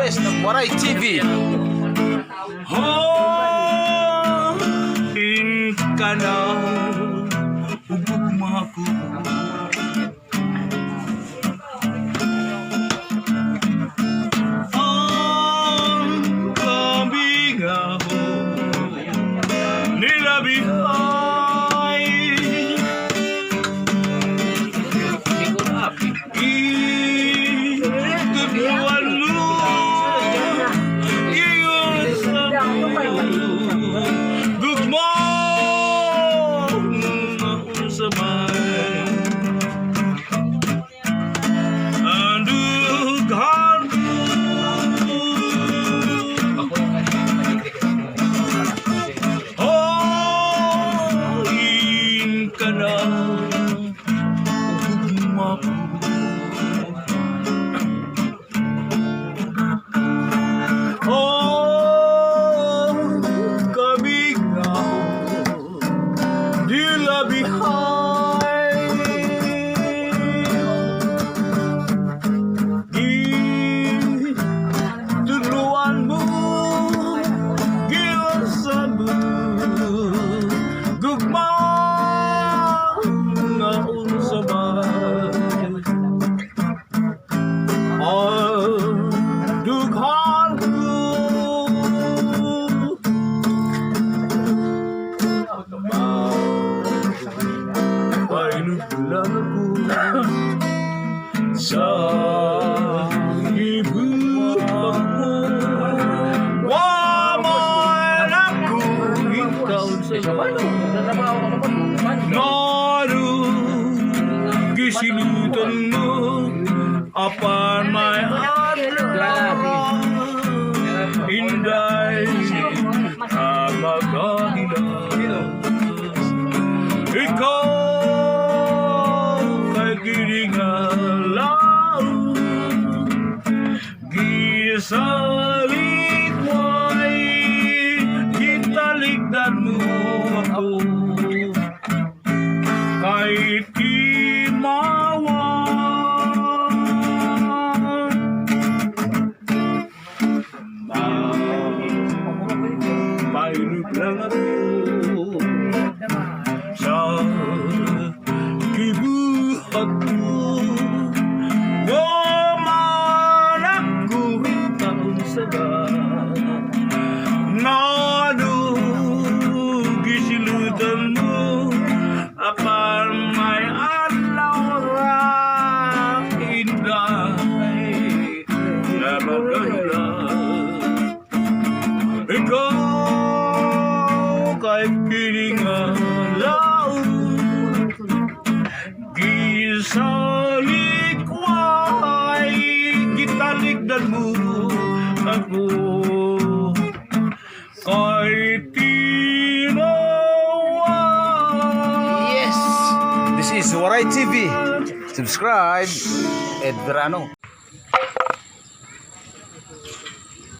Yes, Waray TV. Ka na ugugma ko. Ang kambing ako nilabihay, itutuan mo iyon sa gugma sabay. Andughan hoin ka na ugugma ko. Kabig ako nilabihay, turuan mo gilasan mo gugma nga unsabay. Dughan ko painulan ako sa ibuhat mo. Waman ako ikaw sa naru gisilutan mo apan may adlaw inday amagahilas. Ikaw kay giringalaw gisaligway gitaligdan mo ako kahit imawan. Mainit lang ako sa kibuhat mo. Waman ako taon sa nano gisilutan mo apan may adlaw ra inday na magahilas. Ikaw kay giringalaw gisalikway gitaligdan mo ako kay tinawan. Yes, this is Waray TV. Subscribe, Ed Verano.